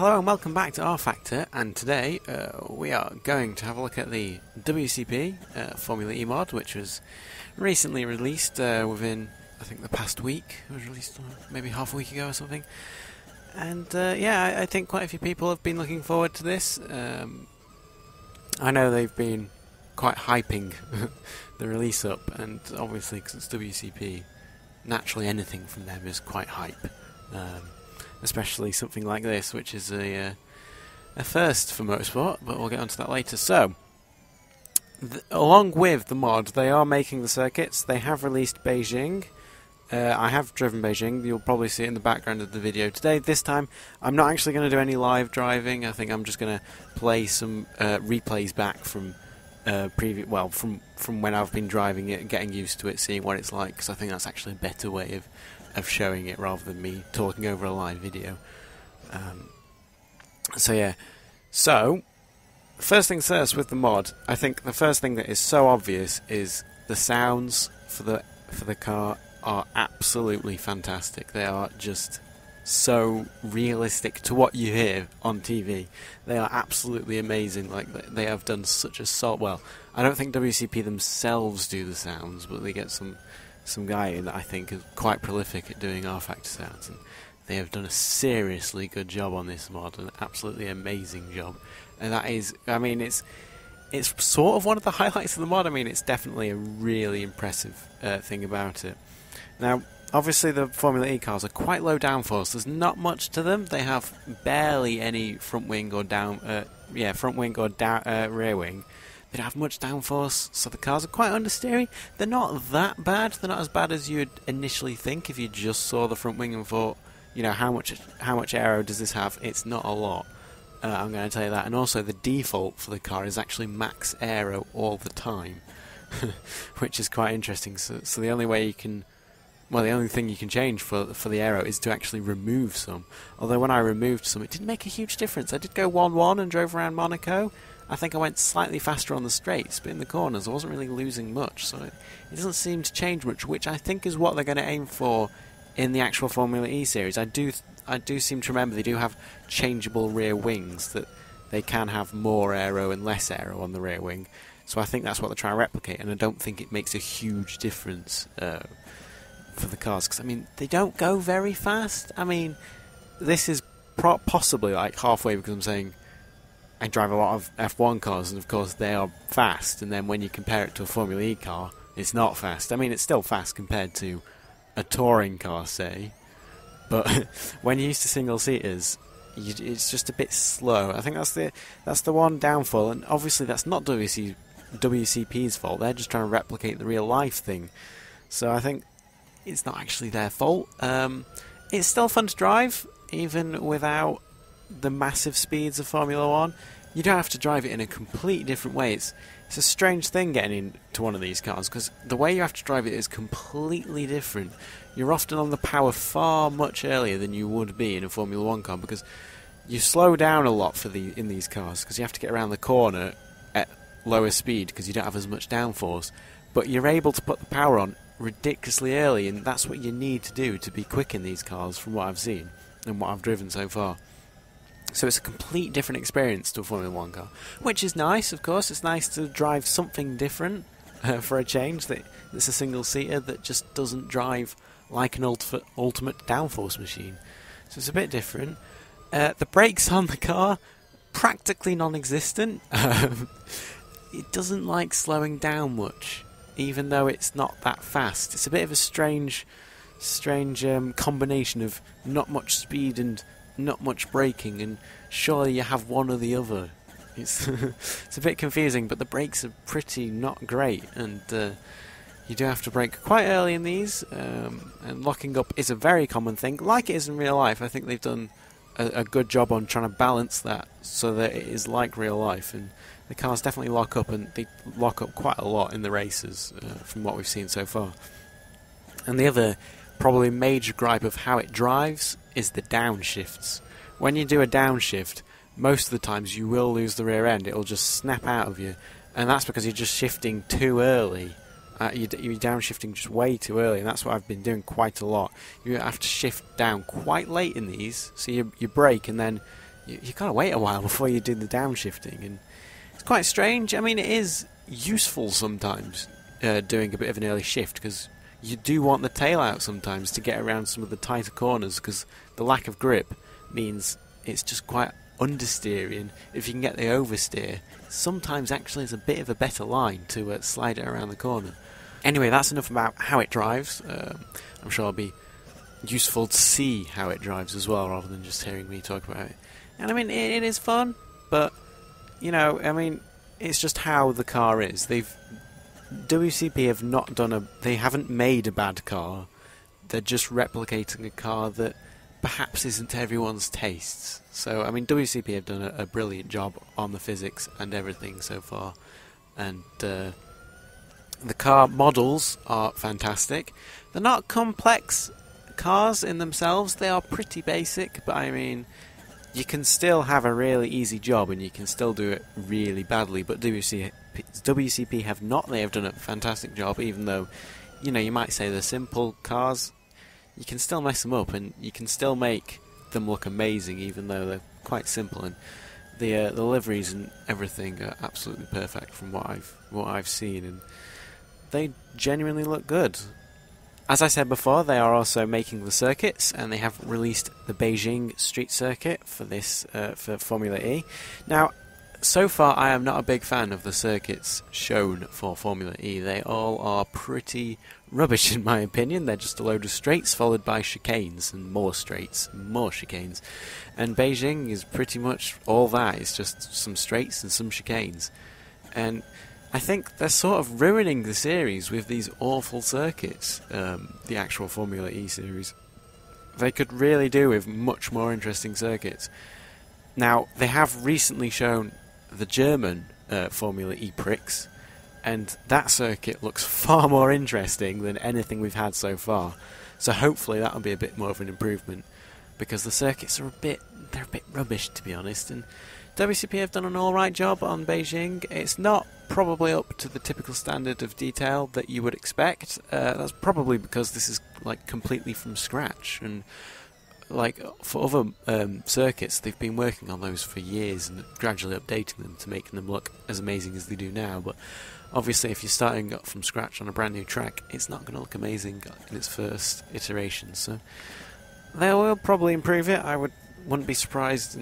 Hello and welcome back to rFactor, and today we are going to have a look at the WCP Formula E Mod, which was recently released within, I think, the past week. It was released maybe half a week ago or something. And yeah, I think quite a few people have been looking forward to this. I know they've been quite hyping the release up, and obviously because it's WCP, naturally anything from them is quite hype. Especially something like this, which is a first for motorsport, but we'll get onto that later. So, along with the mod, they are making the circuits. They have released Beijing. I have driven Beijing. You'll probably see it in the background of the video today. This time, I'm not actually going to do any live driving. I think I'm just going to play some replays back from from when I've been driving it and getting used to it, seeing what it's like, because I think that's actually a better way of showing it rather than me talking over a live video. So yeah, so first things first with the mod, I think the first thing that is so obvious is the sounds for the car are absolutely fantastic. They are just so realistic to what you hear on TV. They are absolutely amazing. Like, they have done such a well, I don't think WCP themselves do the sounds, but they get some guy in that I think is quite prolific at doing rFactor sounds, and they have done a seriously good job on this mod, an absolutely amazing job. And that is, I mean, it's sort of one of the highlights of the mod. I mean, it's definitely a really impressive thing about it. Now, obviously the Formula E cars are quite low downforce. There's not much to them. They have barely any front wing or rear wing. They don't have much downforce, so the cars are quite understeery. They're not that bad. They're not as bad as you'd initially think if you just saw the front wing and thought, you know, how much aero does this have? It's not a lot. I'm going to tell you that. And also, the default for the car is actually max aero all the time, which is quite interesting. So the only way you can, well, the only thing you can change for the aero is to actually remove some. Although when I removed some, it didn't make a huge difference. I did go 1-1 and drove around Monaco. I think I went slightly faster on the straights, but in the corners I wasn't really losing much, so it doesn't seem to change much, which I think is what they're going to aim for in the actual Formula E series. I do seem to remember they do have changeable rear wings, that they can have more aero and less aero on the rear wing, so I think that's what they're trying to replicate, and I don't think it makes a huge difference for the cars, because I mean, they don't go very fast. I mean, this is possibly like halfway, because I'm saying I drive a lot of F1 cars, and of course they are fast, and then when you compare it to a Formula E car, it's not fast. I mean, it's still fast compared to a touring car, say, but when you're used to single-seaters, it's just a bit slow. I think that's the one downfall, and obviously that's not WCP's fault. They're just trying to replicate the real-life thing, so I think it's not actually their fault. It's still fun to drive, even without the massive speeds of Formula 1. You don't have to drive it in a completely different way. It's a strange thing getting into one of these cars, because the way you have to drive it is completely different. You're often on the power much earlier than you would be in a Formula 1 car, because you slow down a lot in these cars, because you have to get around the corner at lower speed because you don't have as much downforce, but you're able to put the power on ridiculously early, and that's what you need to do to be quick in these cars, from what I've seen and what I've driven so far. So it's a complete different experience to a Formula 1 car, which is nice, of course. It's nice to drive something different for a change, that's a single-seater that just doesn't drive like an ultimate downforce machine. So it's a bit different. The brakes on the car, practically non-existent. It doesn't like slowing down much, even though it's not that fast. It's a bit of a strange combination of not much speed and not much braking, and surely you have one or the other. It's it's a bit confusing, but the brakes are pretty not great, and you do have to brake quite early in these, and locking up is a very common thing, like it is in real life. I think they've done a good job on trying to balance that so that it is like real life, and the cars definitely lock up, and they lock up quite a lot in the races from what we've seen so far. And the other probably major gripe of how it drives is the downshifts. When you do a downshift, most of the times you will lose the rear end. It'll just snap out of you, and that's because you're just shifting too early. You're downshifting just way too early, and that's what I've been doing quite a lot. You have to shift down quite late in these, so you brake, and then you gotta wait a while before you do the downshifting, and it's quite strange. I mean, it is useful sometimes doing a bit of an early shift, because you do want the tail out sometimes to get around some of the tighter corners, because the lack of grip means it's just quite understeery, and if you can get the oversteer, sometimes actually it's a bit of a better line to slide it around the corner. Anyway, that's enough about how it drives. I'm sure it'll be useful to see how it drives as well, rather than just hearing me talk about it. And I mean, it is fun, but, you know, I mean, it's just how the car is. WCP have not done they haven't made a bad car. They're just replicating a car that perhaps isn't to everyone's tastes. So, I mean, WCP have done a brilliant job on the physics and everything so far. And the car models are fantastic. They're not complex cars in themselves. They are pretty basic, but I mean, you can still have a really easy job and you can still do it really badly. But WCP have not. They have done a fantastic job, even though, you know, you might say they're simple cars. You can still mess them up, and you can still make them look amazing, even though they're quite simple. And the liveries and everything are absolutely perfect from what I've seen, and they genuinely look good. As I said before, they are also making the circuits, and they have released the Beijing street circuit for this for Formula E. Now, so far, I am not a big fan of the circuits shown for Formula E. They all are pretty rubbish, in my opinion. They're just a load of straights followed by chicanes, and more straights, more chicanes. And Beijing is pretty much all that. It's just some straights and some chicanes. And I think they're sort of ruining the series with these awful circuits, the actual Formula E series. They could really do with much more interesting circuits. Now, they have recently shown the German Formula E Prix, and that circuit looks far more interesting than anything we've had so far. So hopefully that'll be a bit more of an improvement, because the circuits are a bit rubbish, to be honest. And WCP have done an alright job on Beijing. It's not probably up to the typical standard of detail that you would expect. That's probably because this is like completely from scratch, and like for other circuits, they've been working on those for years and gradually updating them to make them look as amazing as they do now. But obviously, if you're starting up from scratch on a brand new track, it's not going to look amazing in its first iteration. So they will probably improve it. I wouldn't be surprised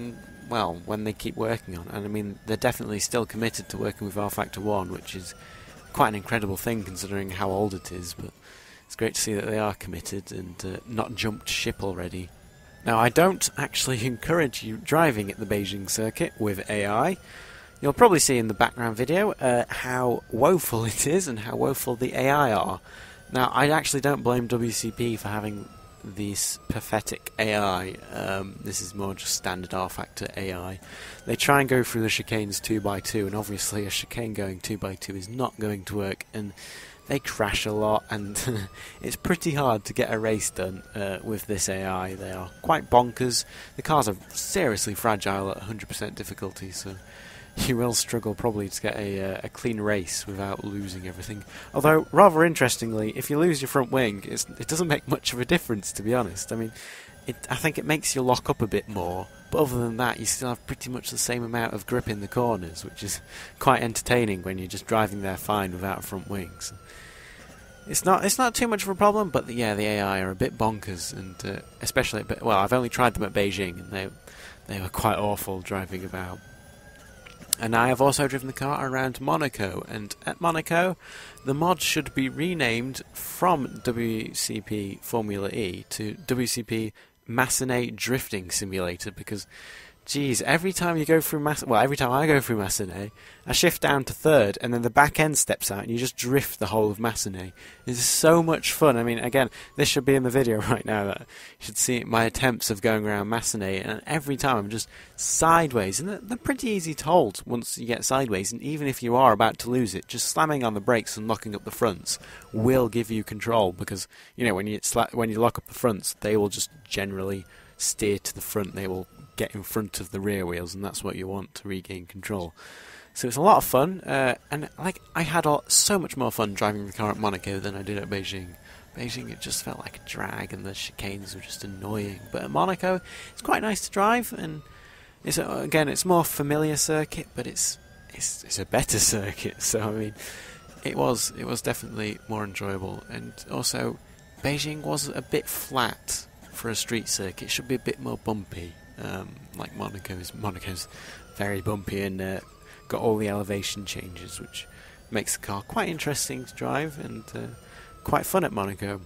when they keep working on it. And I mean, they're definitely still committed to working with rFactor 1, which is quite an incredible thing considering how old it is. But it's great to see that they are committed and not jumped ship already. Now, I don't actually encourage you driving at the Beijing circuit with AI. You'll probably see in the background video how woeful it is and how woeful the AI are. Now, I actually don't blame WCP for having this pathetic AI. This is more just standard rFactor AI. They try and go through the chicanes 2x2, and obviously a chicane going 2x2 is not going to work, and they crash a lot, and it's pretty hard to get a race done with this AI. They are quite bonkers. The cars are seriously fragile at 100% difficulty, so you will struggle probably to get a clean race without losing everything. Although, rather interestingly, if you lose your front wing, it doesn't make much of a difference, to be honest. I mean, I think it makes you lock up a bit more, but other than that, you still have pretty much the same amount of grip in the corners, which is quite entertaining when you're just driving there fine without a front wing. So it's not too much of a problem, but the AI are a bit bonkers, and especially I've only tried them at Beijing, and they were quite awful driving about. And I have also driven the car around Monaco, and at Monaco, the mod should be renamed from WCP Formula E to WCP Massenet Drifting Simulator, because, geez, every time I go through Massenet, I shift down to third, and then the back end steps out, and you just drift the whole of Massenet. It's so much fun. I mean, again, this should be in the video right now. That you should see my attempts of going around Massenet, and every time I'm just sideways, and they're pretty easy to hold once you get sideways, and even if you are about to lose it, just slamming on the brakes and locking up the fronts will give you control, because, you know, when you lock up the fronts, they will just generally steer to the front. They will get in front of the rear wheels, and that's what you want to regain control. So it's a lot of fun, and I had so much more fun driving the car at Monaco than I did at Beijing. Beijing, it just felt like a drag, and the chicanes were just annoying. But at Monaco, it's quite nice to drive, and again, it's more familiar circuit, but it's a better circuit. So I mean, it was definitely more enjoyable, and also Beijing was a bit flat for a street circuit. It should be a bit more bumpy, like Monaco's very bumpy and got all the elevation changes, which makes the car quite interesting to drive and quite fun at Monaco.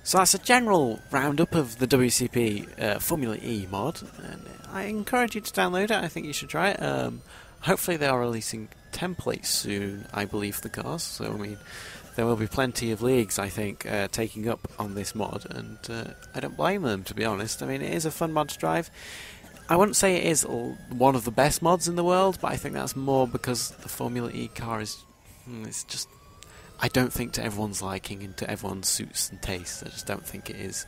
So that's a general roundup of the WCP Formula E mod, and I encourage you to download it. I think you should try it. Hopefully they are releasing templates soon, I believe, for the cars, so I mean, there will be plenty of leagues, I think, taking up on this mod, and I don't blame them, to be honest. I mean, it is a fun mod to drive. I wouldn't say it is one of the best mods in the world, but I think that's more because the Formula E car is... it's just... I don't think to everyone's liking and to everyone's suits and tastes. I just don't think it is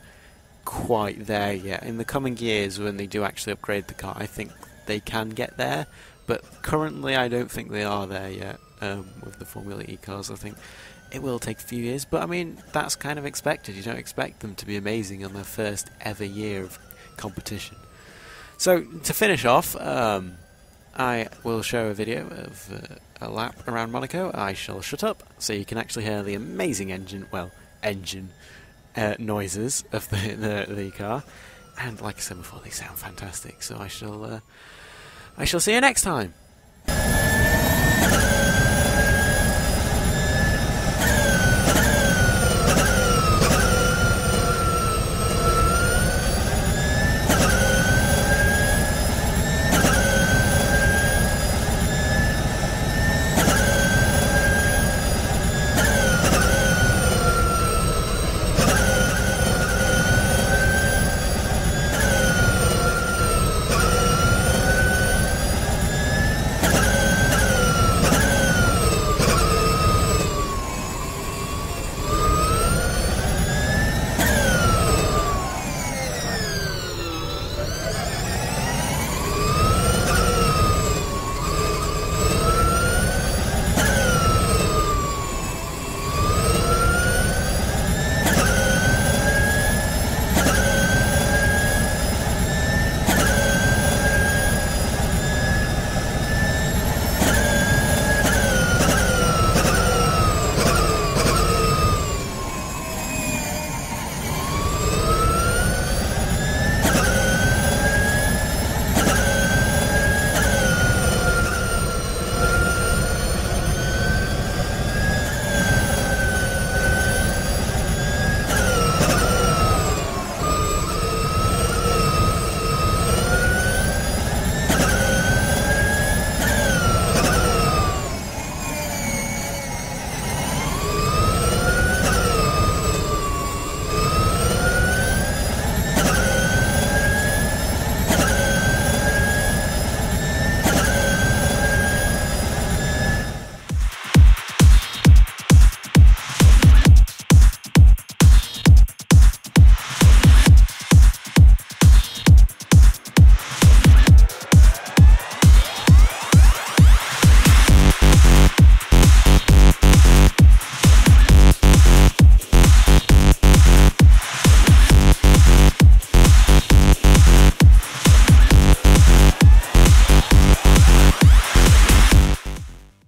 quite there yet. In the coming years, when they do actually upgrade the car, I think they can get there, but currently I don't think they are there yet with the Formula E cars. I think it will take a few years, but I mean, that's kind of expected. You don't expect them to be amazing on their first ever year of competition. So, to finish off, I will show a video of a lap around Monaco. I shall shut up so you can actually hear the amazing engine noises of the car. And like I said before, they sound fantastic. So I shall see you next time.